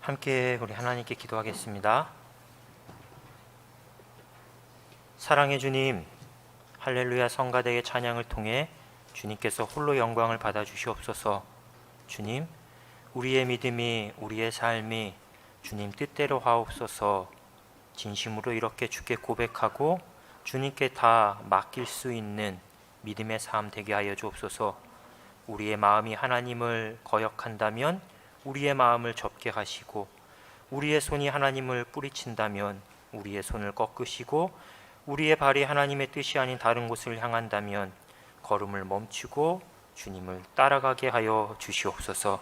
함께 우리 하나님께 기도하겠습니다. 사랑의 주님, 할렐루야 성가대의 찬양을 통해 주님께서 홀로 영광을 받아 주시옵소서. 주님, 우리의 믿음이, 우리의 삶이 주님 뜻대로 하옵소서. 진심으로 이렇게 주께 고백하고 주님께 다 맡길 수 있는 믿음의 삶 되게 하여 주옵소서. 우리의 마음이 하나님을 거역한다면 우리의 마음을 접게 하시고, 우리의 손이 하나님을 뿌리친다면 우리의 손을 꺾으시고, 우리의 발이 하나님의 뜻이 아닌 다른 곳을 향한다면 걸음을 멈추고 주님을 따라가게 하여 주시옵소서.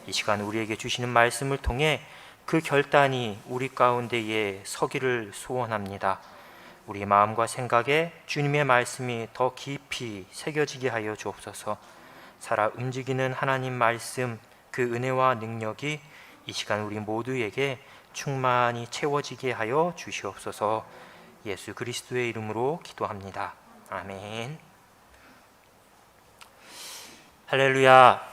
이 시간 우리에게 주시는 말씀을 통해 그 결단이 우리 가운데에 서기를 소원합니다. 우리 마음과 생각에 주님의 말씀이 더 깊이 새겨지게 하여 주옵소서. 살아 움직이는 하나님 말씀, 그 은혜와 능력이 이 시간 우리 모두에게 충만히 채워지게 하여 주시옵소서. 예수 그리스도의 이름으로 기도합니다. 아멘. 할렐루야.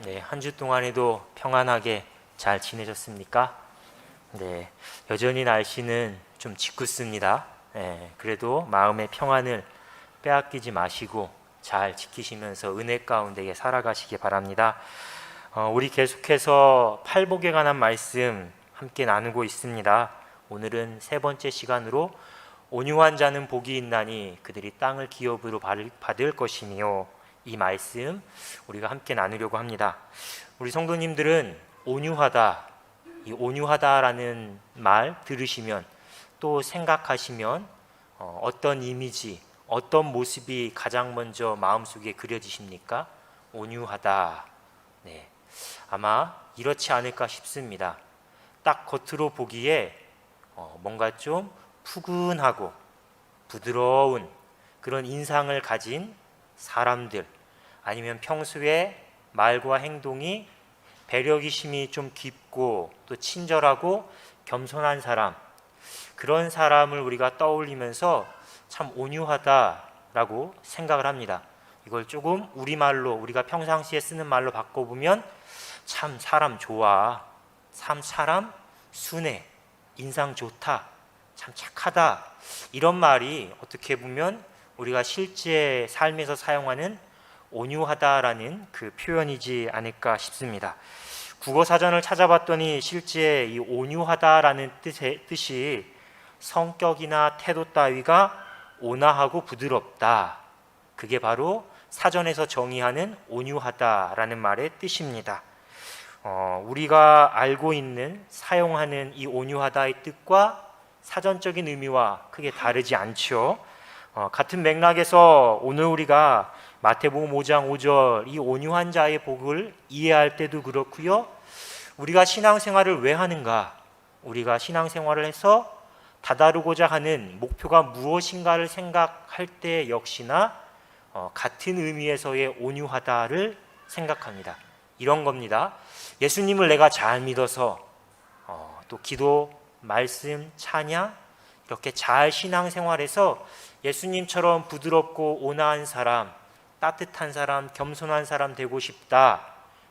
네, 한 주 동안에도 평안하게 잘 지내셨습니까? 네, 여전히 날씨는 좀 짓궂습니다. 네, 그래도 마음의 평안을 빼앗기지 마시고 잘 지키시면서 은혜 가운데 살아가시기 바랍니다. 우리 계속해서 팔복에 관한 말씀 함께 나누고 있습니다. 오늘은 세 번째 시간으로 온유한 자는 복이 있나니 그들이 땅을 기업으로 받을 것이며, 이 말씀 우리가 함께 나누려고 합니다. 우리 성도님들은 온유하다, 이 온유하다라는 말 들으시면 또 생각하시면 어떤 이미지, 어떤 모습이 가장 먼저 마음속에 그려지십니까? 온유하다. 네, 아마 이렇지 않을까 싶습니다. 딱 겉으로 보기에 뭔가 좀 푸근하고 부드러운 그런 인상을 가진 사람들, 아니면 평소에 말과 행동이 배려기심이 좀 깊고 또 친절하고 겸손한 사람, 그런 사람을 우리가 떠올리면서 참 온유하다라고 생각을 합니다. 이걸 조금 우리말로, 우리가 평상시에 쓰는 말로 바꿔보면 참 사람 좋아, 참 사람 순해, 인상 좋다, 참 착하다, 이런 말이 어떻게 보면 우리가 실제 삶에서 사용하는 온유하다라는 그 표현이지 않을까 싶습니다. 국어사전을 찾아봤더니 실제 이 온유하다라는 뜻이 성격이나 태도 따위가 온화하고 부드럽다, 그게 바로 사전에서 정의하는 온유하다라는 말의 뜻입니다. 우리가 알고 있는, 사용하는 이 온유하다의 뜻과 사전적인 의미와 크게 다르지 않죠. 같은 맥락에서 오늘 우리가 마태복음 5장 5절 이 온유한 자의 복을 이해할 때도 그렇고요, 우리가 신앙생활을 왜 하는가, 우리가 신앙생활을 해서 다다르고자 하는 목표가 무엇인가를 생각할 때 역시나 같은 의미에서의 온유하다를 생각합니다. 이런 겁니다. 예수님을 내가 잘 믿어서 또 기도, 말씀, 찬양, 이렇게 잘 신앙생활해서 예수님처럼 부드럽고 온화한 사람, 따뜻한 사람, 겸손한 사람 되고 싶다.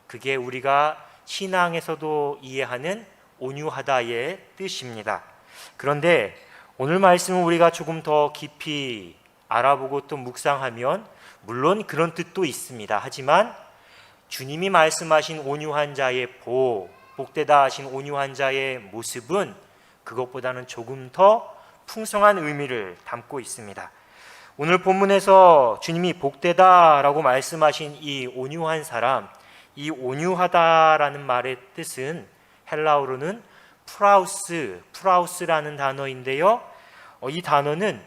그게 우리가 신앙에서도 이해하는 온유하다의 뜻입니다. 그런데 오늘 말씀은 우리가 조금 더 깊이 알아보고 또 묵상하면 물론 그런 뜻도 있습니다. 하지만 주님이 말씀하신 온유한 자의 복되다 하신 온유한 자의 모습은 그것보다는 조금 더 풍성한 의미를 담고 있습니다. 오늘 본문에서 주님이 복되다라고 말씀하신 이 온유한 사람, 이 온유하다라는 말의 뜻은 헬라어로는 프라우스라는 단어인데요, 이 단어는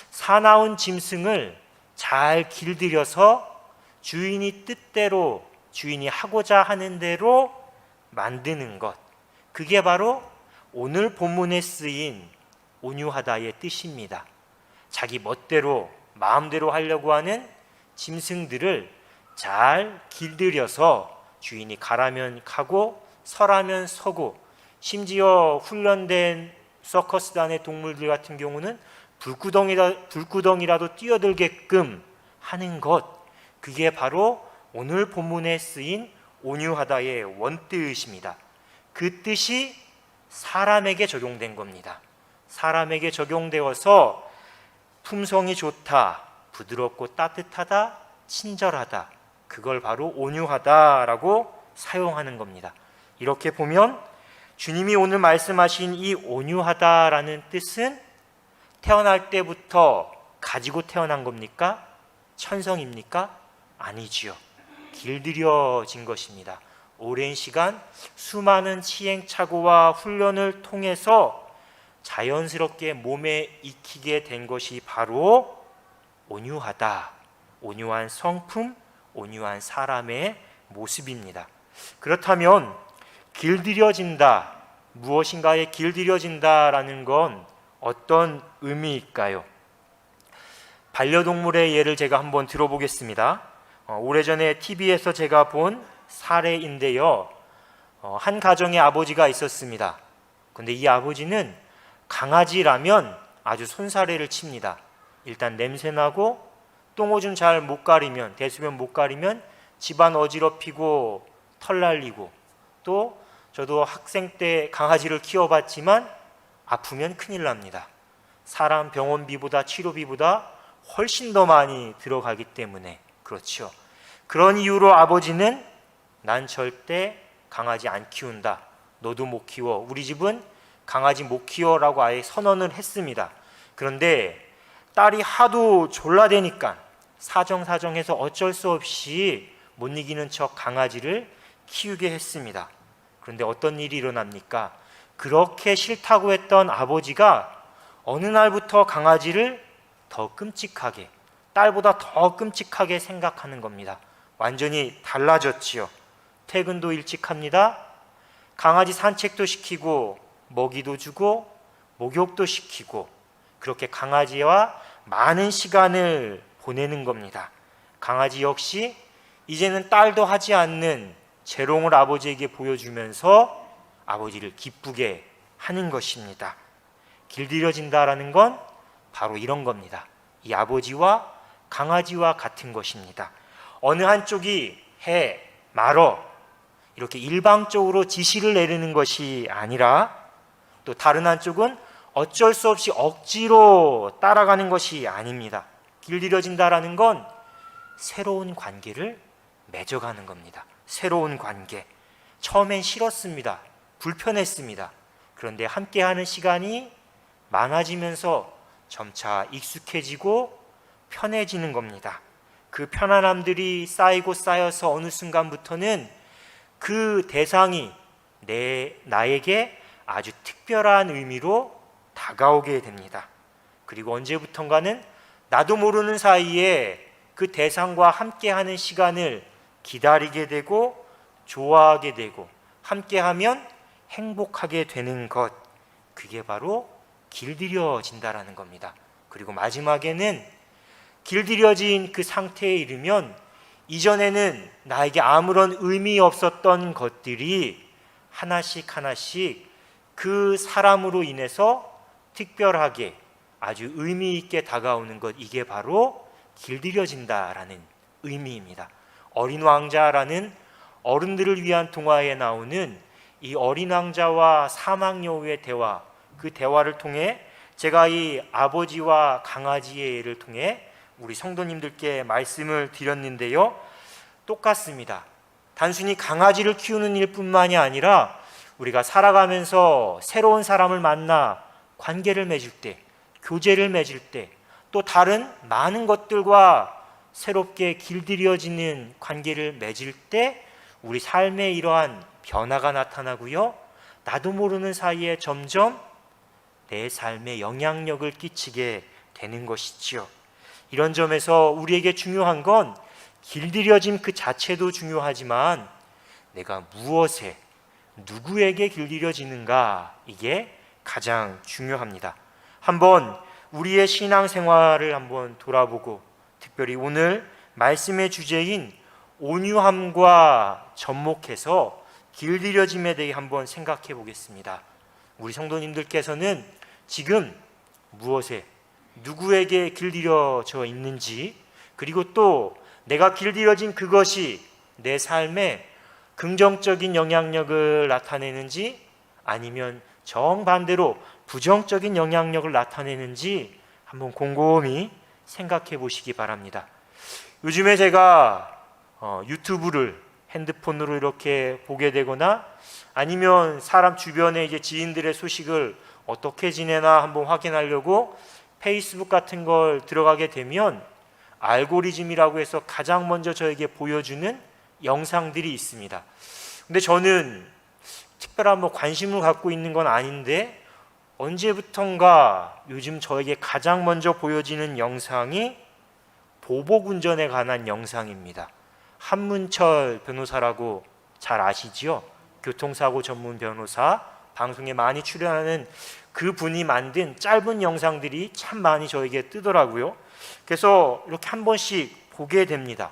사나운 짐승을 잘 길들여서 주인이 뜻대로, 주인이 하고자 하는 대로 만드는 것, 그게 바로 오늘 본문에 쓰인 온유하다의 뜻입니다. 자기 멋대로 마음대로 하려고 하는 짐승들을 잘 길들여서 주인이 가라면 가고 서라면 서고, 심지어 훈련된 서커스단의 동물들 같은 경우는 불구덩이라도 뛰어들게끔 하는 것, 그게 바로 오늘 본문에 쓰인 온유하다의 원뜻입니다. 그 뜻이 사람에게 적용된 겁니다. 사람에게 적용되어서 품성이 좋다, 부드럽고 따뜻하다, 친절하다, 그걸 바로 온유하다라고 사용하는 겁니다. 이렇게 보면 주님이 오늘 말씀하신 이 온유하다라는 뜻은 태어날 때부터 가지고 태어난 겁니까? 천성입니까? 아니지요. 길들여진 것입니다. 오랜 시간 수많은 시행착오와 훈련을 통해서 자연스럽게 몸에 익히게 된 것이 바로 온유하다, 온유한 성품, 온유한 사람의 모습입니다. 그렇다면 길들여진다, 무엇인가에 길들여진다라는 건 어떤 의미일까요? 반려동물의 예를 제가 한번 들어보겠습니다. 오래전에 TV에서 제가 본 사례인데요. 한 가정의 아버지가 있었습니다. 근데 이 아버지는 강아지라면 아주 손사래를 칩니다. 일단 냄새나고 똥오줌 잘 못 가리면, 대수변 못 가리면 집안 어지럽히고 털 날리고, 또 저도 학생 때 강아지를 키워봤지만 아프면 큰일 납니다. 사람 병원비보다 치료비보다 훨씬 더 많이 들어가기 때문에 그렇죠. 그런 이유로 아버지는 난 절대 강아지 안 키운다, 너도 못 키워, 우리 집은 강아지 못 키워라고 아예 선언을 했습니다. 그런데 딸이 하도 졸라대니까 사정사정해서 어쩔 수 없이 못 이기는 척 강아지를 키우게 했습니다. 그런데 어떤 일이 일어납니까? 그렇게 싫다고 했던 아버지가 어느 날부터 강아지를 더 끔찍하게, 딸보다 더 끔찍하게 생각하는 겁니다. 완전히 달라졌지요. 퇴근도 일찍 합니다. 강아지 산책도 시키고 먹이도 주고 목욕도 시키고, 그렇게 강아지와 많은 시간을 보내는 겁니다. 강아지 역시 이제는 딸도 하지 않는 재롱을 아버지에게 보여주면서 아버지를 기쁘게 하는 것입니다. 길들여진다라는 건 바로 이런 겁니다. 이 아버지와 강아지와 같은 것입니다. 어느 한쪽이 해, 말어, 이렇게 일방적으로 지시를 내리는 것이 아니라, 또 다른 한쪽은 어쩔 수 없이 억지로 따라가는 것이 아닙니다. 길들여진다라는 건 새로운 관계를 맺어가는 겁니다. 새로운 관계. 처음엔 싫었습니다. 불편했습니다. 그런데 함께하는 시간이 많아지면서 점차 익숙해지고 편해지는 겁니다. 그 편안함들이 쌓이고 쌓여서 어느 순간부터는 그 대상이 나에게 아주 특별한 의미로 다가오게 됩니다. 그리고 언제부턴가는 나도 모르는 사이에 그 대상과 함께하는 시간을 기다리게 되고 좋아하게 되고 함께하면 행복하게 되는 것, 그게 바로 길들여진다라는 겁니다. 그리고 마지막에는 길들여진 그 상태에 이르면 이전에는 나에게 아무런 의미 없었던 것들이 하나씩 하나씩 그 사람으로 인해서 특별하게 아주 의미 있게 다가오는 것, 이게 바로 길들여진다라는 의미입니다. 어린 왕자라는 어른들을 위한 동화에 나오는 이 어린 왕자와 사막 여우의 대화, 그 대화를 통해 제가 이 아버지와 강아지의 예를 통해 우리 성도님들께 말씀을 드렸는데요. 똑같습니다. 단순히 강아지를 키우는 일뿐만이 아니라 우리가 살아가면서 새로운 사람을 만나 관계를 맺을 때, 교제를 맺을 때, 또 다른 많은 것들과 새롭게 길들여지는 관계를 맺을 때 우리 삶에 이러한 변화가 나타나고요. 나도 모르는 사이에 점점 내 삶에 영향력을 끼치게 되는 것이지요. 이런 점에서 우리에게 중요한 건 길들여짐 그 자체도 중요하지만 내가 무엇에, 누구에게 길들여지는가, 이게 가장 중요합니다. 한번 우리의 신앙생활을 한번 돌아보고 특별히 오늘 말씀의 주제인 온유함과 접목해서 길들여짐에 대해 한번 생각해 보겠습니다. 우리 성도님들께서는 지금 무엇에, 누구에게 길들여져 있는지, 그리고 또 내가 길들여진 그것이 내 삶에 긍정적인 영향력을 나타내는지 아니면 정반대로 부정적인 영향력을 나타내는지 한번 곰곰이 생각해 보시기 바랍니다. 요즘에 제가 유튜브를 핸드폰으로 이렇게 보게 되거나 아니면 사람 주변에 이제 지인들의 소식을 어떻게 지내나 한번 확인하려고 페이스북 같은 걸 들어가게 되면 알고리즘이라고 해서 가장 먼저 저에게 보여주는 영상들이 있습니다. 근데 저는 특별한 관심을 갖고 있는 건 아닌데 언제부턴가 요즘 저에게 가장 먼저 보여지는 영상이 보복운전에 관한 영상입니다. 한문철 변호사라고 잘 아시죠? 교통사고 전문 변호사, 방송에 많이 출연하는 그분이 만든 짧은 영상들이 참 많이 저에게 뜨더라고요. 그래서 이렇게 한 번씩 보게 됩니다.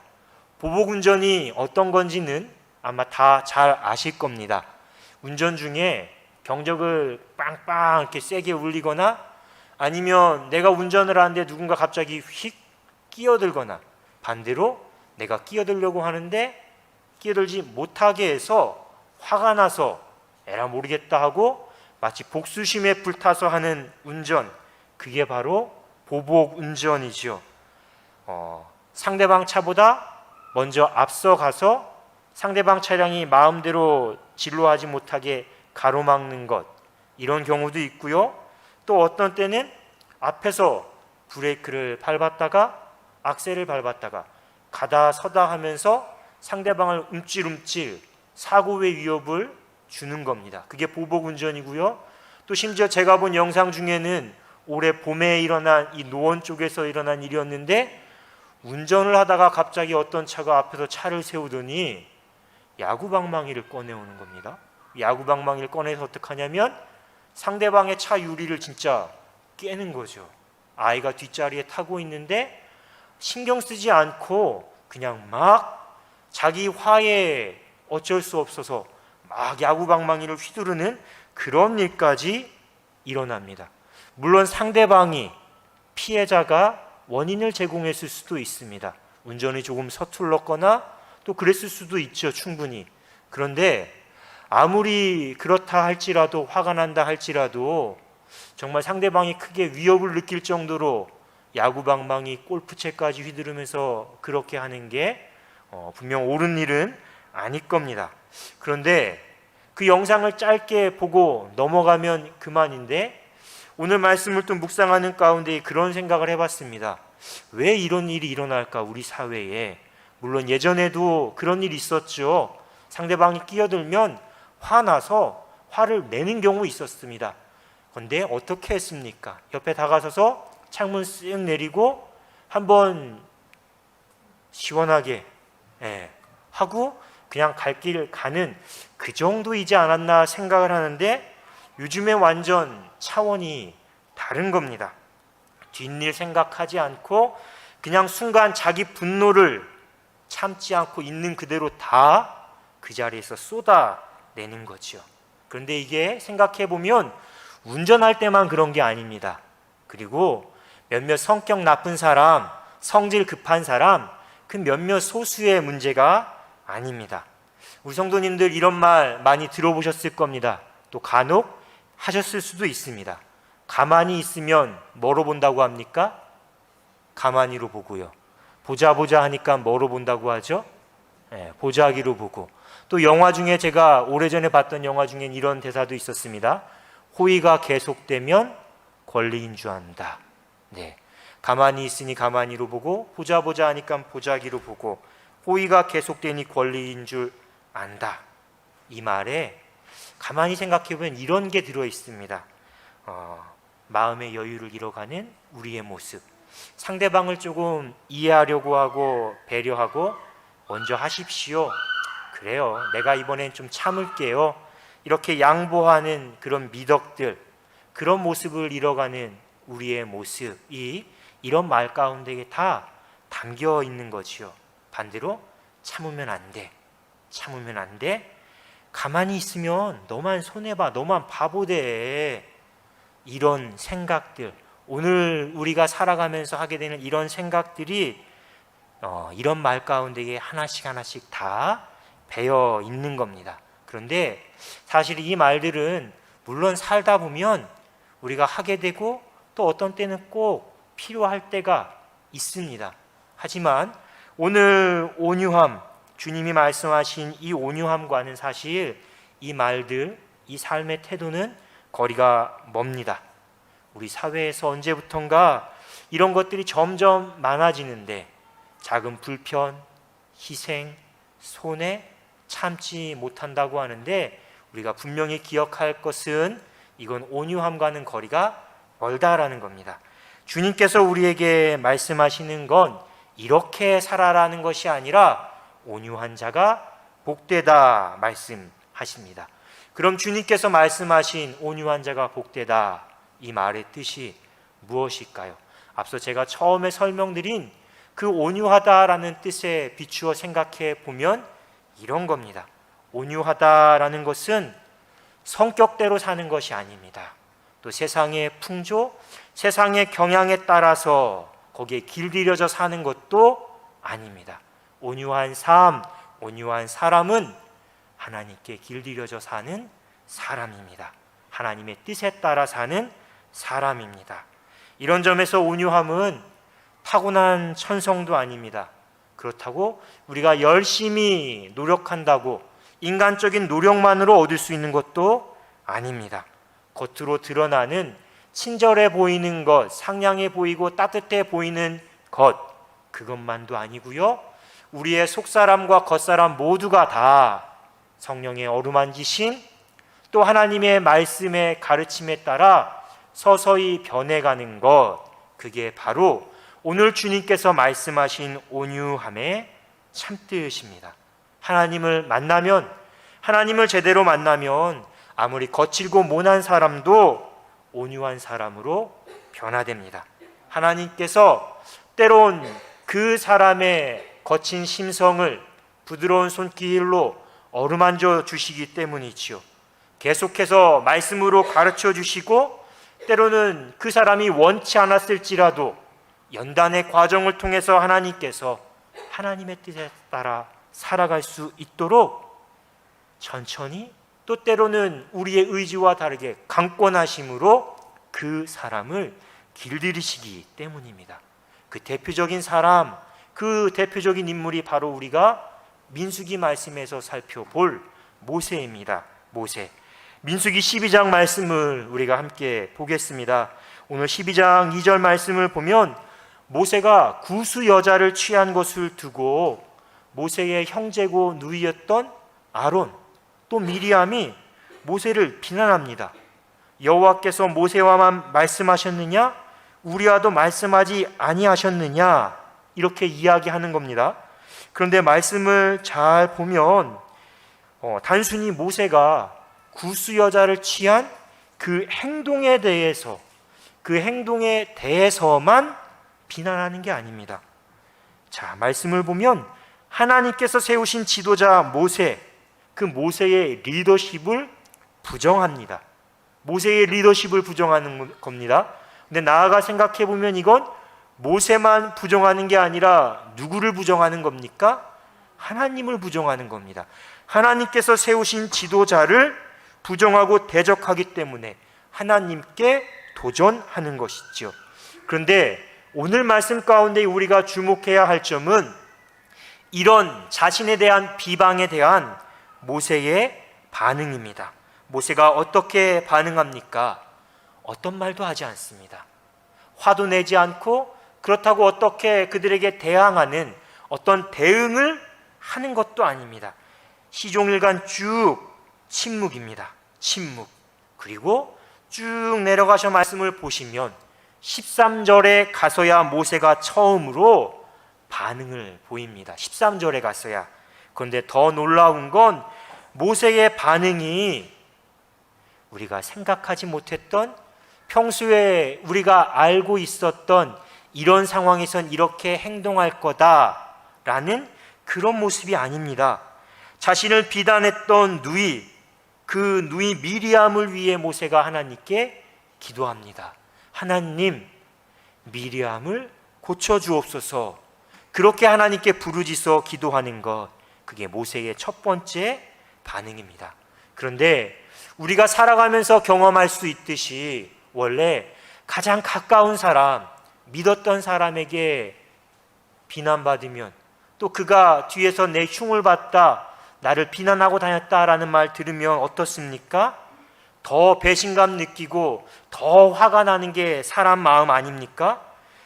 보복운전이 어떤 건지는 아마 다 잘 아실 겁니다. 운전 중에 경적을 빵빵 이렇게 세게 울리거나 아니면 내가 운전을 하는데 누군가 갑자기 휙 끼어들거나 반대로 내가 끼어들려고 하는데 끼어들지 못하게 해서 화가 나서 에라 모르겠다 하고 마치 복수심에 불타서 하는 운전, 그게 바로 보복운전이죠. 상대방 차보다 먼저 앞서가서 상대방 차량이 마음대로 진로하지 못하게 가로막는 것, 이런 경우도 있고요. 또 어떤 때는 앞에서 브레이크를 밟았다가 악셀을 밟았다가 가다 서다 하면서 상대방을 움찔움찔 사고의 위협을 주는 겁니다. 그게 보복운전이고요. 또 심지어 제가 본 영상 중에는 올해 봄에 일어난 이 노원 쪽에서 일어난 일이었는데 운전을 하다가 갑자기 어떤 차가 앞에서 차를 세우더니 야구방망이를 꺼내오는 겁니다. 야구방망이를 꺼내서 어떡하냐면 상대방의 차 유리를 진짜 깨는 거죠. 아이가 뒷자리에 타고 있는데 신경 쓰지 않고 그냥 막 자기 화에 어쩔 수 없어서 막 야구방망이를 휘두르는 그런 일까지 일어납니다. 물론 상대방이 피해자가 원인을 제공했을 수도 있습니다. 운전이 조금 서툴렀거나 또 그랬을 수도 있죠, 충분히. 그런데 아무리 그렇다 할지라도, 화가 난다 할지라도 정말 상대방이 크게 위협을 느낄 정도로 야구방망이, 골프채까지 휘두르면서 그렇게 하는 게 분명 옳은 일은 아닐 겁니다. 그런데 그 영상을 짧게 보고 넘어가면 그만인데 오늘 말씀을 또 묵상하는 가운데 그런 생각을 해봤습니다. 왜 이런 일이 일어날까, 우리 사회에. 물론 예전에도 그런 일이 있었죠. 상대방이 끼어들면 화나서 화를 내는 경우 있었습니다. 그런데 어떻게 했습니까? 옆에 다가서서 창문 쓱 내리고 한번 시원하게 하고 그냥 갈 길 가는 그 정도이지 않았나 생각을 하는데 요즘에 완전 차원이 다른 겁니다. 뒷일 생각하지 않고 그냥 순간 자기 분노를 참지 않고 있는 그대로 다 그 자리에서 쏟아내는 거죠. 그런데 이게 생각해보면 운전할 때만 그런 게 아닙니다. 그리고 몇몇 성격 나쁜 사람, 성질 급한 사람, 그 몇몇 소수의 문제가 아닙니다. 우리 성도님들 이런 말 많이 들어보셨을 겁니다. 또 간혹 하셨을 수도 있습니다. 가만히 있으면 뭐로 본다고 합니까? 가만히로 보고요. 보자 하니까 뭐로 본다고 하죠? 보자기로 보고. 또 영화 중에 제가 오래전에 봤던 영화 중엔 이런 대사도 있었습니다. 호의가 계속되면 권리인 줄 안다. 가만히 있으니 가만히로 보고 보자 하니까 보자기로 보고 호의가 계속되니 권리인 줄 안다. 이 말에 가만히 생각해보면 이런 게 들어있습니다. 마음의 여유를 잃어가는 우리의 모습, 상대방을 조금 이해하려고 하고 배려하고 먼저 하십시오. 그래요, 내가 이번엔 좀 참을게요. 이렇게 양보하는 그런 미덕들, 그런 모습을 잃어가는 우리의 모습이 이런 말 가운데에 다 담겨 있는 거지요. 반대로 참으면 안 돼. 가만히 있으면 너만 손해봐. 너만 바보 돼. 이런 생각들, 오늘 우리가 살아가면서 하게 되는 이런 생각들이 이런 말 가운데에 하나씩 다 배어 있는 겁니다. 그런데 사실 이 말들은 물론 살다 보면 우리가 하게 되고 또 어떤 때는 꼭 필요할 때가 있습니다. 하지만 오늘 온유함, 주님이 말씀하신 이 온유함과는 사실 이 말들, 이 삶의 태도는 거리가 멉니다. 우리 사회에서 언제부턴가 이런 것들이 점점 많아지는데 작은 불편, 희생, 손해 참지 못한다고 하는데 우리가 분명히 기억할 것은 이건 온유함과는 거리가 멀다라는 겁니다. 주님께서 우리에게 말씀하시는 건 이렇게 살아라는 것이 아니라 온유한 자가 복되다 말씀하십니다. 그럼 주님께서 말씀하신 온유한 자가 복되다 이 말의 뜻이 무엇일까요? 앞서 제가 처음에 설명드린 그 온유하다라는 뜻에 비추어 생각해 보면 이런 겁니다. 온유하다라는 것은 성격대로 사는 것이 아닙니다. 또 세상의 풍조, 세상의 경향에 따라서 거기에 길들여져 사는 것도 아닙니다. 온유한 삶, 온유한 사람은 하나님께 길들여져 사는 사람입니다. 하나님의 뜻에 따라 사는 사람입니다. 이런 점에서 온유함은 타고난 천성도 아닙니다. 그렇다고 우리가 열심히 노력한다고 인간적인 노력만으로 얻을 수 있는 것도 아닙니다. 겉으로 드러나는 친절해 보이는 것, 상냥해 보이고 따뜻해 보이는 것, 그것만도 아니고요. 우리의 속사람과 겉사람 모두가 다 성령의 어루만지심, 또 하나님의 말씀의 가르침에 따라 서서히 변해가는 것, 그게 바로 오늘 주님께서 말씀하신 온유함의 참뜻입니다. 하나님을 만나면, 하나님을 제대로 만나면 아무리 거칠고 모난 사람도 온유한 사람으로 변화됩니다. 하나님께서 때론 그 사람의 거친 심성을 부드러운 손길로 어루만져 주시기 때문이지요. 계속해서 말씀으로 가르쳐 주시고 때로는 그 사람이 원치 않았을지라도 연단의 과정을 통해서 하나님께서 하나님의 뜻에 따라 살아갈 수 있도록 천천히 또 때로는 우리의 의지와 다르게 강권하심으로 그 사람을 길들이시기 때문입니다. 그 대표적인 사람, 그 대표적인 인물이 바로 우리가 민수기 말씀에서 살펴볼 모세입니다. 모세. 민수기 12장 말씀을 우리가 함께 보겠습니다. 오늘 12장 2절 말씀을 보면 모세가 구스 여자를 취한 것을 두고 모세의 형제고 누이였던 아론 또 미리암이 모세를 비난합니다. 여호와께서 모세와만 말씀하셨느냐? 우리와도 말씀하지 아니하셨느냐? 이렇게 이야기하는 겁니다. 그런데 말씀을 잘 보면 단순히 모세가 구스 여자를 취한 그 행동에 대해서만 비난하는 게 아닙니다. 자, 말씀을 보면 하나님께서 세우신 지도자 모세, 그 모세의 리더십을 부정합니다. 모세의 리더십을 부정하는 겁니다. 근데 나아가 생각해 보면 이건 모세만 부정하는 게 아니라 누구를 부정하는 겁니까? 하나님을 부정하는 겁니다. 하나님께서 세우신 지도자를 부정하고 대적하기 때문에 하나님께 도전하는 것이죠. 그런데 오늘 말씀 가운데 우리가 주목해야 할 점은 이런 자신에 대한 비방에 대한 모세의 반응입니다. 모세가 어떻게 반응합니까? 어떤 말도 하지 않습니다. 화도 내지 않고 그렇다고 어떻게 그들에게 대항하는 어떤 대응을 하는 것도 아닙니다. 시종일관 쭉 침묵입니다. 침묵. 그리고 쭉 내려가셔 말씀을 보시면 13절에 가서야 모세가 처음으로 반응을 보입니다. 13절에 가서야. 그런데 더 놀라운 건 모세의 반응이 우리가 생각하지 못했던, 평소에 우리가 알고 있었던 이런 상황에선 이렇게 행동할 거다라는 그런 모습이 아닙니다. 자신을 비난했던 누이, 그 누이 미리암을 위해 모세가 하나님께 기도합니다. 하나님, 미리암을 고쳐주옵소서. 그렇게 하나님께 부르짖어 기도하는 것, 그게 모세의 첫 번째 반응입니다. 그런데 우리가 살아가면서 경험할 수 있듯이 원래 가장 가까운 사람, 믿었던 사람에게 비난받으면, 또 그가 뒤에서 내 흉을 봤다, 나를 비난하고 다녔다라는 말 들으면 어떻습니까? 더 배신감 느끼고 더 화가 나는 게 사람 마음 아닙니까?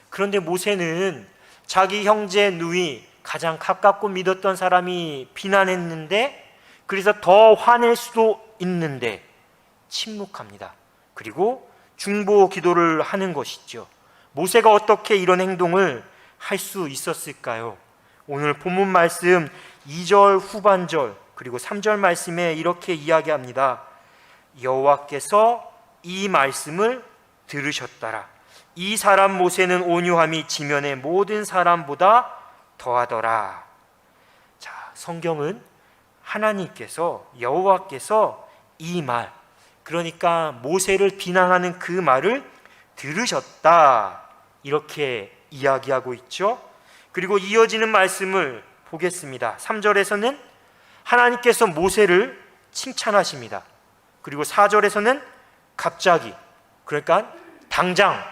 그런데 모세는 자기 형제 누이, 가장 가깝고 믿었던 사람이 비난했는데, 그래서 더 화낼 수도 있는데 침묵합니다. 그리고 중보 기도를 하는 것이죠. 모세가 어떻게 이런 행동을 할 수 있었을까요? 오늘 본문 말씀 2절 후반절 그리고 3절 말씀에 이렇게 이야기합니다. 여호와께서 이 말씀을 들으셨더라. 이 사람 모세는 온유함이 지면의 모든 사람보다 더하더라. 자, 성경은 하나님께서, 여호와께서 이 말, 그러니까 모세를 비난하는 그 말을 들으셨다, 이렇게 이야기하고 있죠. 그리고 이어지는 말씀을 보겠습니다. 3절에서는 하나님께서 모세를 칭찬하십니다. 그리고 4절에서는 갑자기, 그러니까 당장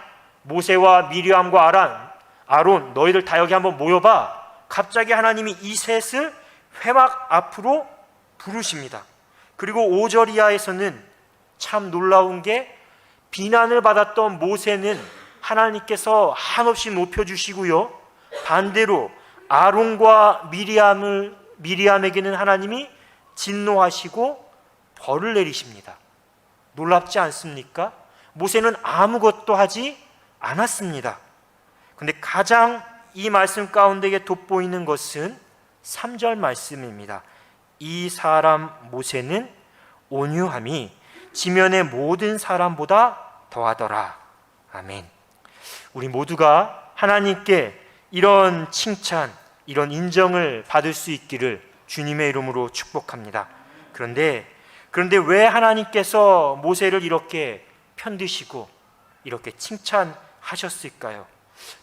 모세와 미리암과 아론 너희들 다 여기 한번 모여봐. 갑자기 하나님이 이 셋을 회막 앞으로 부르십니다. 그리고 5절 이하에서는 참 놀라운 게, 비난을 받았던 모세는 하나님께서 한없이 높여주시고요, 반대로 아론과 미리암에게는 하나님이 진노하시고 벌을 내리십니다. 놀랍지 않습니까? 모세는 아무것도 하지 않았습니다. 그런데 가장 이 말씀 가운데에 돋보이는 것은 3절 말씀입니다. 이 사람 모세는 온유함이 지면의 모든 사람보다 더하더라. 아멘. 우리 모두가 하나님께 이런 칭찬, 이런 인정을 받을 수 있기를 주님의 이름으로 축복합니다. 그런데 왜 하나님께서 모세를 이렇게 편드시고 이렇게 칭찬하셨을까요?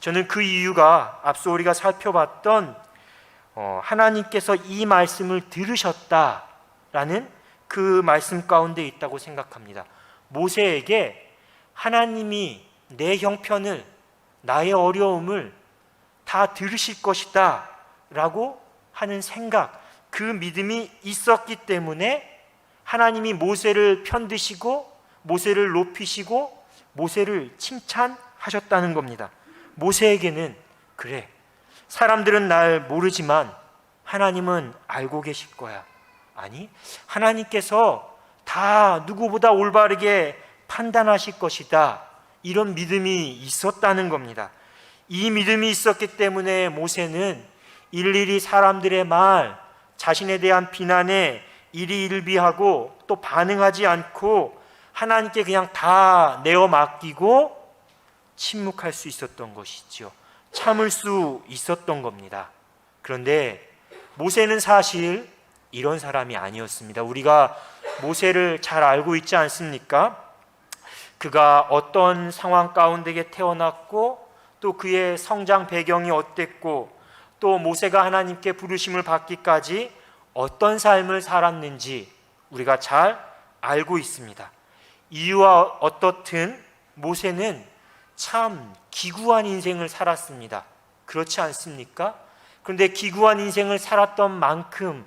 저는 그 이유가 앞서 우리가 살펴봤던 하나님께서 이 말씀을 들으셨다라는 그 말씀 가운데 있다고 생각합니다. 모세에게 하나님이 내 형편을, 나의 어려움을 다 들으실 것이다 라고 하는 생각, 그 믿음이 있었기 때문에 하나님이 모세를 편드시고 모세를 높이시고 모세를 칭찬하셨다는 겁니다. 모세에게는, 그래, 사람들은 날 모르지만 하나님은 알고 계실 거야. 아니, 하나님께서 다 누구보다 올바르게 판단하실 것이다, 이런 믿음이 있었다는 겁니다. 이 믿음이 있었기 때문에 모세는 일일이 사람들의 말, 자신에 대한 비난에 일희일비하고 또 반응하지 않고 하나님께 그냥 다 내어 맡기고 침묵할 수 있었던 것이죠. 참을 수 있었던 겁니다. 그런데 모세는 사실 이런 사람이 아니었습니다. 우리가 모세를 잘 알고 있지 않습니까? 그가 어떤 상황 가운데에 태어났고 또 그의 성장 배경이 어땠고 또 모세가 하나님께 부르심을 받기까지 어떤 삶을 살았는지 우리가 잘 알고 있습니다. 이유와 어떻든 모세는 참 기구한 인생을 살았습니다. 그렇지 않습니까? 그런데 기구한 인생을 살았던 만큼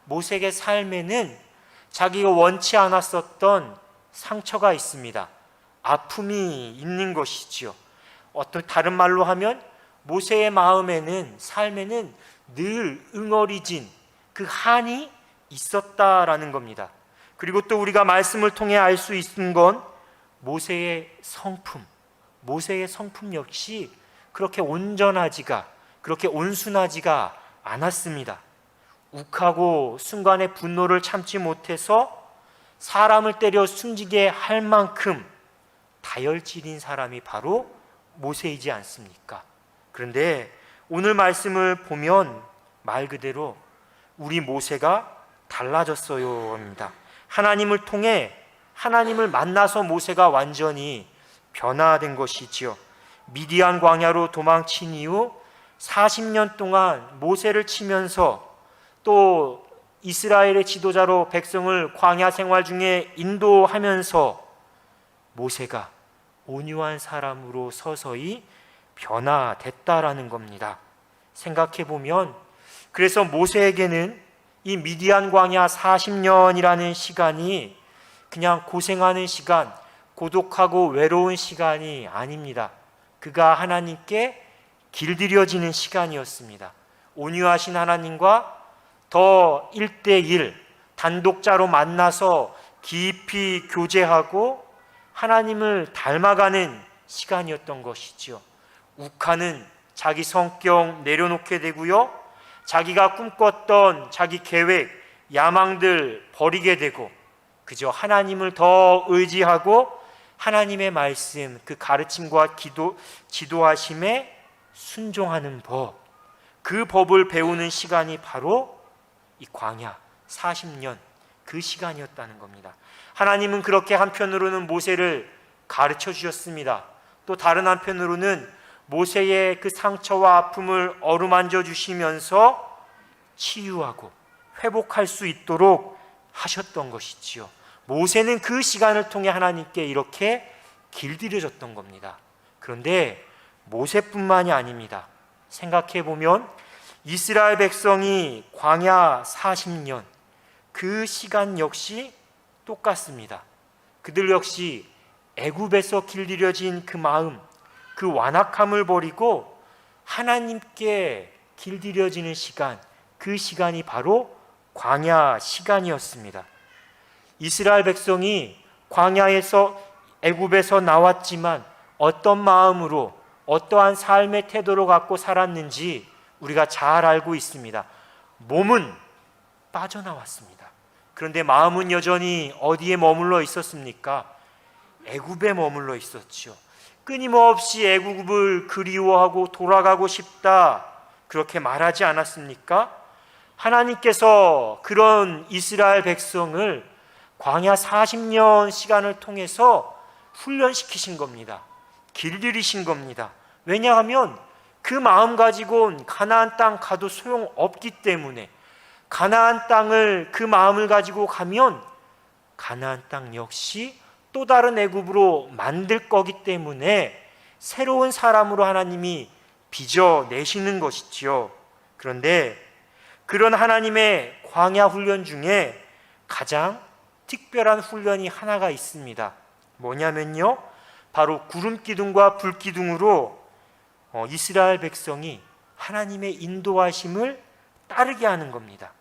모세의 삶에는 자기가 원치 않았었던 상처가 있습니다. 아픔이 있는 것이지요. 다른 말로 하면 모세의 마음에는, 삶에는 늘 응어리진 그 한이 있었다라는 겁니다. 그리고 또 우리가 말씀을 통해 알 수 있는 건 모세의 성품 역시 그렇게 온전하지가, 그렇게 온순하지가 않았습니다. 욱하고 순간의 분노를 참지 못해서 사람을 때려 숨지게 할 만큼 다혈질인 사람이 바로 모세이지 않습니까? 그런데 오늘 말씀을 보면 말 그대로 우리 모세가 달라졌어요 합니다. 하나님을 통해, 하나님을 만나서 모세가 완전히 변화된 것이지요. 미디안 광야로 도망친 이후 40년 동안 모세를 치면서 또 이스라엘의 지도자로 백성을 광야 생활 중에 인도하면서 모세가 온유한 사람으로 서서히 변화됐다라는 겁니다. 생각해 보면 그래서 모세에게는 이 미디안 광야 40년이라는 시간이 그냥 고생하는 시간, 고독하고 외로운 시간이 아닙니다. 그가 하나님께 길들여지는 시간이었습니다. 온유하신 하나님과 더 1대1 단독자로 만나서 깊이 교제하고 하나님을 닮아가는 시간이었던 것이지요. 욱하는 자기 성격 내려놓게 되고요, 자기가 꿈꿨던 자기 계획, 야망들 버리게 되고 그저 하나님을 더 의지하고 하나님의 말씀, 그 가르침과 지도하심에 순종하는 법, 그 법을 배우는 시간이 바로 이 광야 40년 그 시간이었다는 겁니다. 하나님은 그렇게 한편으로는 모세를 가르쳐 주셨습니다. 또 다른 한편으로는 모세의 그 상처와 아픔을 어루만져 주시면서 치유하고 회복할 수 있도록 하셨던 것이지요. 모세는 그 시간을 통해 하나님께 이렇게 길들여졌던 겁니다. 그런데 모세뿐만이 아닙니다. 생각해 보면 이스라엘 백성이 광야 40년 그 시간 역시 똑같습니다. 그들 역시 애굽에서 길들여진 그 마음, 그 완악함을 버리고 하나님께 길들여지는 시간, 그 시간이 바로 광야 시간이었습니다. 이스라엘 백성이 광야에서 애굽에서 나왔지만 어떤 마음으로 어떠한 삶의 태도로 갖고 살았는지 우리가 잘 알고 있습니다. 몸은 빠져나왔습니다. 그런데 마음은 여전히 어디에 머물러 있었습니까? 애굽에 머물러 있었죠. 끊임없이 애굽을 그리워하고 돌아가고 싶다 그렇게 말하지 않았습니까? 하나님께서 그런 이스라엘 백성을 광야 40년 시간을 통해서 훈련시키신 겁니다. 길들이신 겁니다. 왜냐하면 그 마음 가지고는 가나안 땅 가도 소용없기 때문에, 가나안 땅을 그 마음을 가지고 가면 가나안 땅 역시 또 다른 애굽으로 만들 거기 때문에 새로운 사람으로 하나님이 빚어내시는 것이지요. 그런데 그런 하나님의 광야 훈련 중에 가장 특별한 훈련이 하나가 있습니다. 뭐냐면요, 바로 구름기둥과 불기둥으로 이스라엘 백성이 하나님의 인도하심을 따르게 하는 겁니다.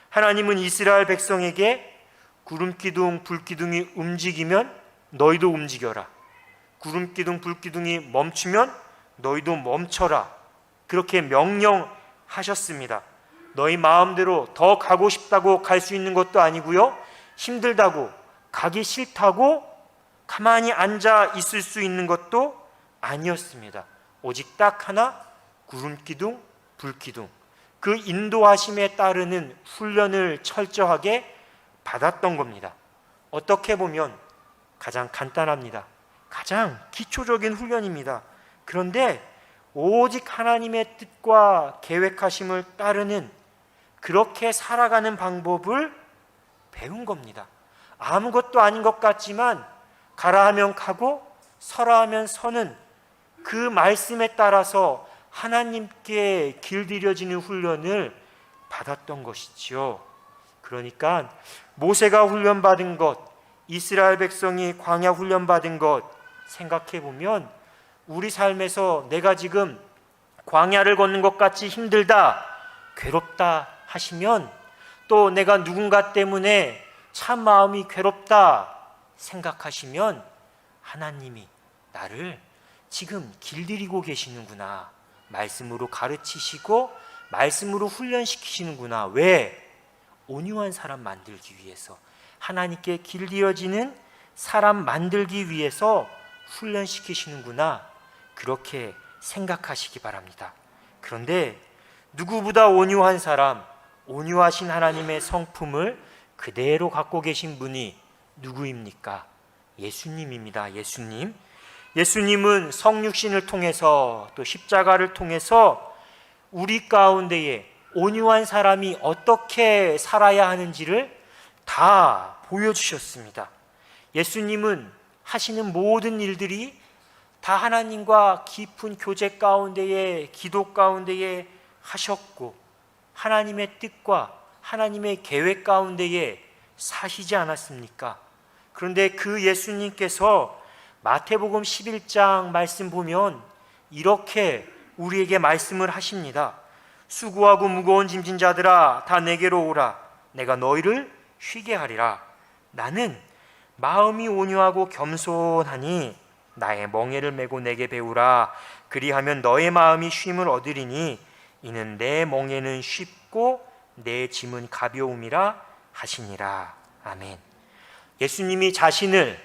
하나님은 이스라엘 백성에게 구름기둥, 불기둥이 움직이면 너희도 움직여라. 구름기둥, 불기둥이 멈추면 너희도 멈춰라. 그렇게 명령하셨습니다. 너희 마음대로 더 가고 싶다고 갈 수 있는 것도 아니고요, 힘들다고, 가기 싫다고 가만히 앉아 있을 수 있는 것도 아니었습니다. 오직 딱 하나, 구름기둥, 불기둥, 그 인도하심에 따르는 훈련을 철저하게 받았던 겁니다. 어떻게 보면 가장 간단합니다. 가장 기초적인 훈련입니다. 그런데 오직 하나님의 뜻과 계획하심을 따르는 그렇게 살아가는 방법을 배운 겁니다. 아무것도 아닌 것 같지만 가라 하면 가고 서라 하면 서는 그 말씀에 따라서 하나님께 길들여지는 훈련을 받았던 것이지요. 그러니까 모세가 훈련받은 것, 이스라엘 백성이 광야 훈련받은 것 생각해 보면 우리 삶에서 내가 지금 광야를 걷는 것 같이 힘들다, 괴롭다 하시면, 또 내가 누군가 때문에 참 마음이 괴롭다 생각하시면 하나님이 나를 지금 길들이고 계시는구나, 말씀으로 가르치시고 말씀으로 훈련시키시는구나. 왜? 온유한 사람 만들기 위해서, 하나님께 길들여지는 사람 만들기 위해서 훈련시키시는구나, 그렇게 생각하시기 바랍니다. 그런데 누구보다 온유한 사람, 온유하신 하나님의 성품을 그대로 갖고 계신 분이 누구입니까? 예수님입니다. 예수님. 예수님은 성육신을 통해서 또 십자가를 통해서 우리 가운데에 온유한 사람이 어떻게 살아야 하는지를 다 보여주셨습니다. 예수님은 하시는 모든 일들이 다 하나님과 깊은 교제 가운데에, 기도 가운데에 하셨고 하나님의 뜻과 하나님의 계획 가운데에 사시지 않았습니까? 그런데 그 예수님께서 마태복음 11장 말씀 보면 이렇게 우리에게 말씀을 하십니다. 수고하고 무거운 짐진 자들아 다 내게로 오라. 내가 너희를 쉬게 하리라. 나는 마음이 온유하고 겸손하니 나의 멍에를 메고 내게 배우라. 그리하면 너의 마음이 쉼을 얻으리니 이는 내 멍에는 쉽고 내 짐은 가벼움이라 하시니라. 아멘. 예수님이 자신을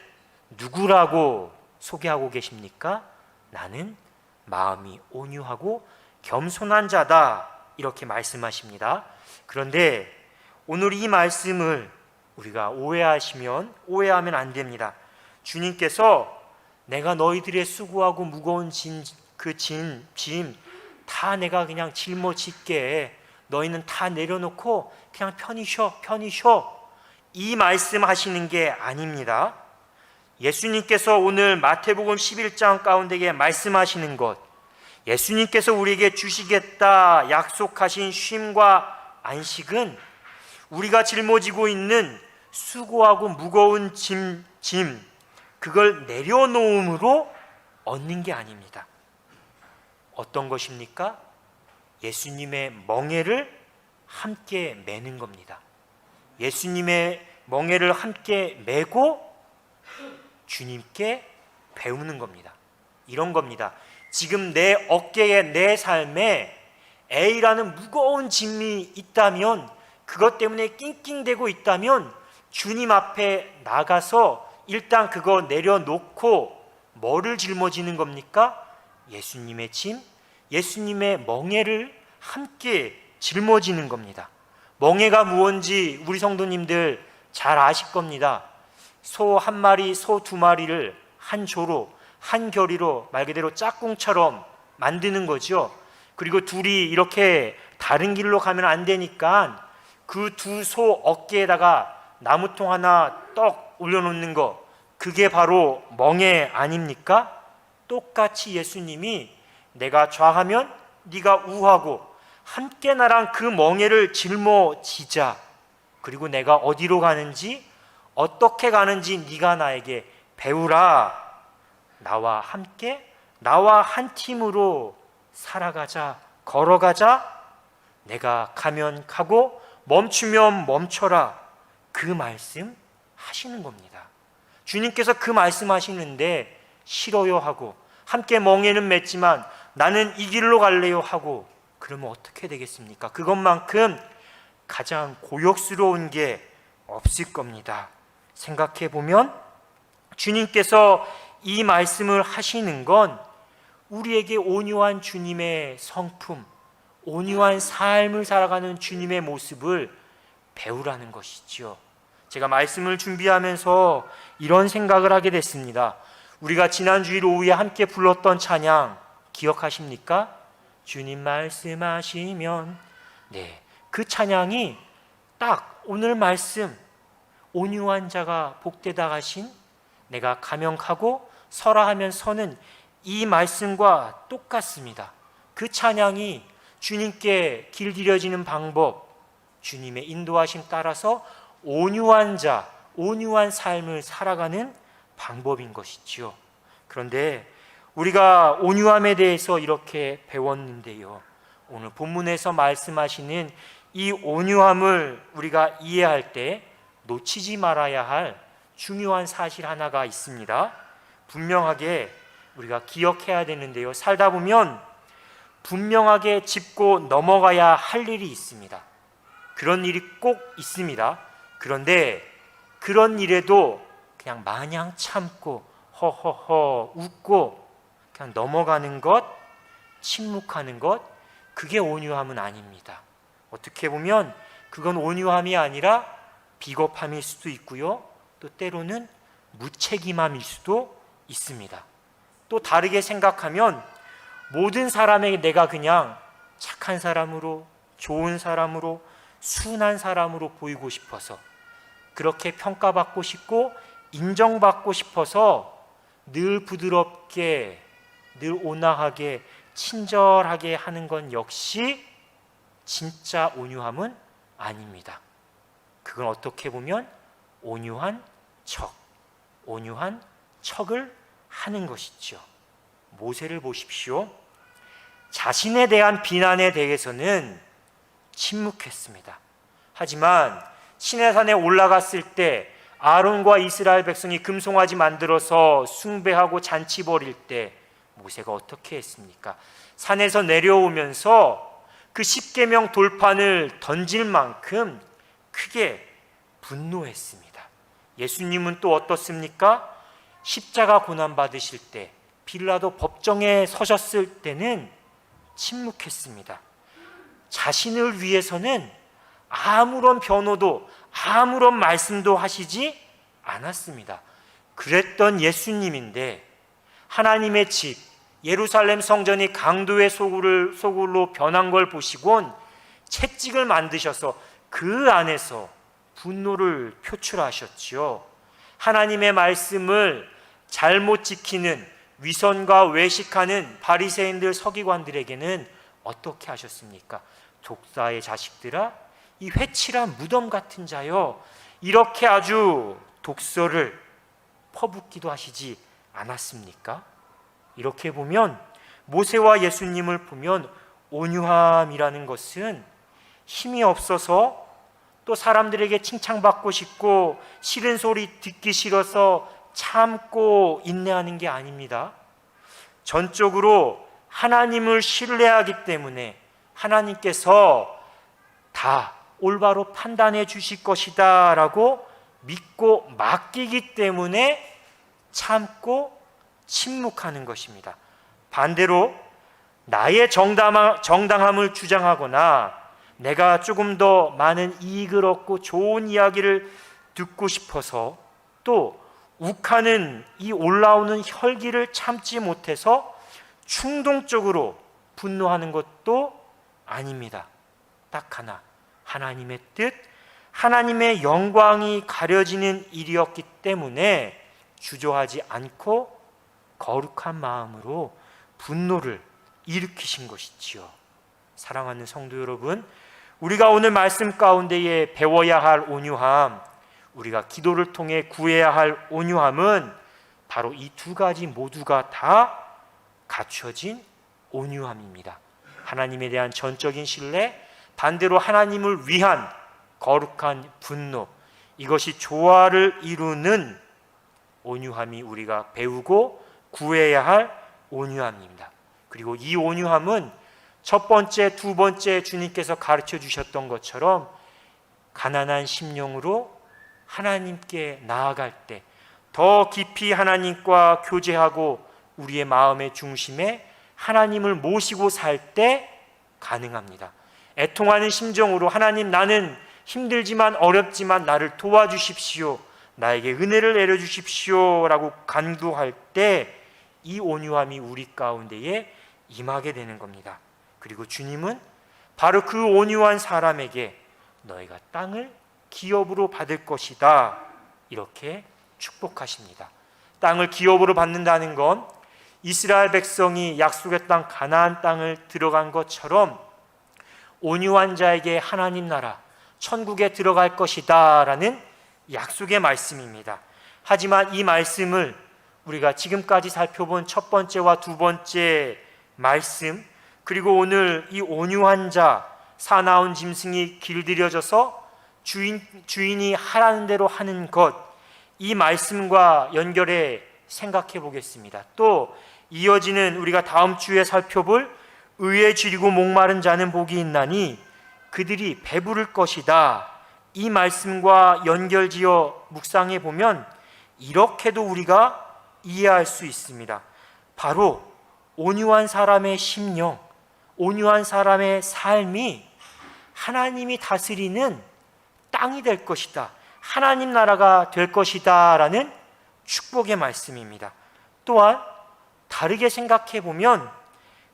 누구라고 소개하고 계십니까? 나는 마음이 온유하고 겸손한 자다, 이렇게 말씀하십니다. 그런데 오늘 이 말씀을 우리가 오해하면 안 됩니다. 주님께서 내가 너희들의 수고하고 무거운 짐 다 내가 그냥 짊어질게, 너희는 다 내려놓고 그냥 편히 쉬어, 이 말씀하시는 게 아닙니다. 예수님께서 오늘 마태복음 11장 가운데에 말씀하시는 것, 예수님께서 우리에게 주시겠다 약속하신 쉼과 안식은 우리가 짊어지고 있는 수고하고 무거운 짐 그걸 내려놓음으로 얻는 게 아닙니다. 어떤 것입니까? 예수님의 멍에를 함께 매는 겁니다. 예수님의 멍에를 함께 메고 주님께 배우는 겁니다. 이런 겁니다. 지금 내 어깨에, 내 삶에 A라는 무거운 짐이 있다면, 그것 때문에 낑낑대고 있다면 주님 앞에 나가서 일단 그거 내려놓고 뭐를 짊어지는 겁니까? 예수님의 짐, 예수님의 멍에를 함께 짊어지는 겁니다. 멍에가 무엇인지 우리 성도님들 잘 아실 겁니다. 소 한 마리, 소 두 마리를 한 조로, 한 결의로 말 그대로 짝꿍처럼 만드는 거죠. 그리고 둘이 이렇게 다른 길로 가면 안 되니까 그 두 소 어깨에다가 나무통 하나 떡 올려놓는 거, 그게 바로 멍에 아닙니까? 똑같이 예수님이 내가 좌하면 네가 우하고 함께 나랑 그 멍에를 짊어지자. 그리고 내가 어디로 가는지, 어떻게 가는지 네가 나에게 배우라. 나와 함께, 나와 한 팀으로 살아가자, 걸어가자. 내가 가면 가고 멈추면 멈춰라. 그 말씀 하시는 겁니다. 주님께서 그 말씀 하시는데 싫어요 하고, 함께 멍에는 맺지만 나는 이 길로 갈래요 하고, 그러면 어떻게 되겠습니까? 그것만큼 가장 고역스러운 게 없을 겁니다. 생각해 보면 주님께서 이 말씀을 하시는 건 우리에게 온유한 주님의 성품, 온유한 삶을 살아가는 주님의 모습을 배우라는 것이지요. 제가 말씀을 준비하면서 이런 생각을 하게 됐습니다. 우리가 지난 주일 오후에 함께 불렀던 찬양 기억하십니까? 주님 말씀하시면, 네, 그 찬양이 딱 오늘 말씀, 온유한 자가 복되다 하신, 내가 가면 가고 서라 하면 서는 이 말씀과 똑같습니다. 그 찬양이 주님께 길들여지는 방법, 주님의 인도하심 따라서 온유한 자, 온유한 삶을 살아가는 방법인 것이지요. 그런데 우리가 온유함에 대해서 이렇게 배웠는데요, 오늘 본문에서 말씀하시는 이 온유함을 우리가 이해할 때 놓치지 말아야 할 중요한 사실 하나가 있습니다. 분명하게 우리가 기억해야 되는데요, 살다 보면 분명하게 짚고 넘어가야 할 일이 있습니다. 그런 일이 꼭 있습니다. 그런데 그런 일에도 그냥 마냥 참고 허허허 웃고 그냥 넘어가는 것, 침묵하는 것, 그게 온유함은 아닙니다. 어떻게 보면 그건 온유함이 아니라 비겁함일 수도 있고요, 또 때로는 무책임함일 수도 있습니다. 또 다르게 생각하면 모든 사람에게 내가 그냥 착한 사람으로, 좋은 사람으로, 순한 사람으로 보이고 싶어서, 그렇게 평가받고 싶고 인정받고 싶어서 늘 부드럽게, 늘 온화하게, 친절하게 하는 건 역시 진짜 온유함은 아닙니다. 그건 어떻게 보면 온유한 척을 하는 것이죠. 모세를 보십시오. 자신에 대한 비난에 대해서는 침묵했습니다. 하지만 시내산에 올라갔을 때 아론과 이스라엘 백성이 금송아지 만들어서 숭배하고 잔치 벌일 때 모세가 어떻게 했습니까? 산에서 내려오면서 그 십계명 돌판을 던질 만큼 크게 분노했습니다. 예수님은 또 어떻습니까? 십자가 고난 받으실 때, 빌라도 법정에 서셨을 때는 침묵했습니다. 자신을 위해서는 아무런 변호도, 아무런 말씀도 하시지 않았습니다. 그랬던 예수님인데 하나님의 집 예루살렘 성전이 강도의 소굴로 변한 걸 보시곤 채찍을 만드셔서 그 안에서 분노를 표출하셨지요. 하나님의 말씀을 잘못 지키는, 위선과 외식하는 바리새인들, 서기관들에게는 어떻게 하셨습니까? 독사의 자식들아, 이 회칠한 무덤 같은 자여, 이렇게 아주 독서를 퍼붓기도 하시지 않았습니까? 이렇게 보면, 모세와 예수님을 보면 온유함이라는 것은 힘이 없어서, 또 사람들에게 칭찬받고 싶고 싫은 소리 듣기 싫어서 참고 인내하는 게 아닙니다. 전적으로 하나님을 신뢰하기 때문에 하나님께서 다 올바로 판단해 주실 것이다 라고 믿고 맡기기 때문에 참고 침묵하는 것입니다. 반대로 나의 정당함을 주장하거나 내가 조금 더 많은 이익을 얻고 좋은 이야기를 듣고 싶어서, 또 욱하는 이 올라오는 혈기를 참지 못해서 충동적으로 분노하는 것도 아닙니다. 딱 하나, 하나님의 뜻, 하나님의 영광이 가려지는 일이었기 때문에 주저하지 않고 거룩한 마음으로 분노를 일으키신 것이지요. 사랑하는 성도 여러분, 우리가 오늘 말씀 가운데에 배워야 할 온유함, 우리가 기도를 통해 구해야 할 온유함은 바로 이 두 가지 모두가 다 갖춰진 온유함입니다. 하나님에 대한 전적인 신뢰, 반대로 하나님을 위한 거룩한 분노, 이것이 조화를 이루는 온유함이 우리가 배우고 구해야 할 온유함입니다. 그리고 이 온유함은 첫 번째, 두 번째 주님께서 가르쳐 주셨던 것처럼 가난한 심령으로 하나님께 나아갈 때 더 깊이 하나님과 교제하고 우리의 마음의 중심에 하나님을 모시고 살 때 가능합니다. 애통하는 심정으로 하나님, 나는 힘들지만 어렵지만 나를 도와주십시오, 나에게 은혜를 내려주십시오 라고 간구할 때 이 온유함이 우리 가운데에 임하게 되는 겁니다. 그리고 주님은 바로 그 온유한 사람에게 너희가 땅을 기업으로 받을 것이다, 이렇게 축복하십니다. 땅을 기업으로 받는다는 건 이스라엘 백성이 약속의 땅 가나안 땅을 들어간 것처럼 온유한 자에게 하나님 나라 천국에 들어갈 것이다 라는 약속의 말씀입니다. 하지만 이 말씀을 우리가 지금까지 살펴본 첫 번째와 두 번째 말씀, 그리고 오늘 이 온유한 자, 사나운 짐승이 길들여져서 주인이 하라는 대로 하는 것, 이 말씀과 연결해 생각해 보겠습니다. 또 이어지는 우리가 다음 주에 살펴볼 의에 줄이고 목마른 자는 복이 있나니 그들이 배부를 것이다, 이 말씀과 연결지어 묵상해 보면 이렇게도 우리가 이해할 수 있습니다. 바로 온유한 사람의 심령, 온유한 사람의 삶이 하나님이 다스리는 땅이 될 것이다, 하나님 나라가 될 것이다 라는 축복의 말씀입니다. 또한 다르게 생각해 보면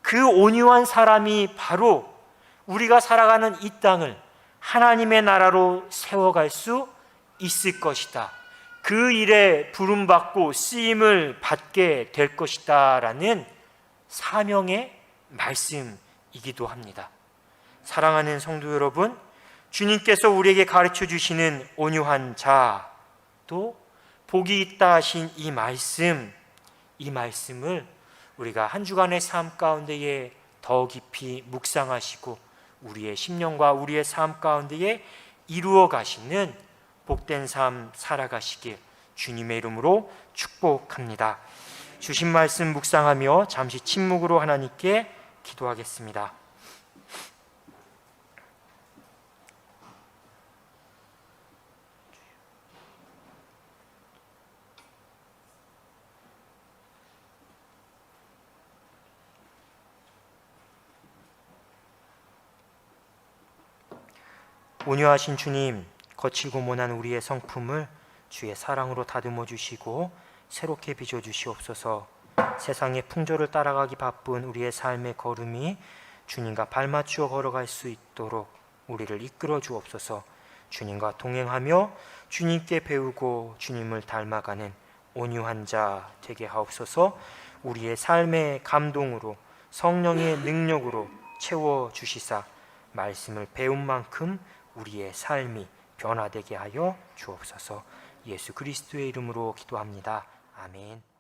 그 온유한 사람이 바로 우리가 살아가는 이 땅을 하나님의 나라로 세워갈 수 있을 것이다. 그 일에 부름받고 쓰임을 받게 될 것이다 라는 사명의 말씀이기도 합니다. 사랑하는 성도 여러분, 주님께서 우리에게 가르쳐 주시는 온유한 자, 또 복이 있다 하신 이 말씀을 우리가 한 주간의 삶 가운데에 더 깊이 묵상하시고 우리의 심령과 우리의 삶 가운데에 이루어 가시는 복된 삶 살아가시길 주님의 이름으로 축복합니다. 주신 말씀 묵상하며 잠시 침묵으로 하나님께 기도하겠습니다. 온유하신 주님, 거칠고 모난 우리의 성품을 주의 사랑으로 다듬어 주시고 새롭게 빚어 주시옵소서. 세상의 풍조를 따라가기 바쁜 우리의 삶의 걸음이 주님과 발맞추어 걸어갈 수 있도록 우리를 이끌어 주옵소서. 주님과 동행하며 주님께 배우고 주님을 닮아가는 온유한 자 되게 하옵소서. 우리의 삶의 감동으로 성령의 능력으로 채워 주시사 말씀을 배운 만큼 우리의 삶이 변화되게 하여 주옵소서. 예수 그리스도의 이름으로 기도합니다. 아멘.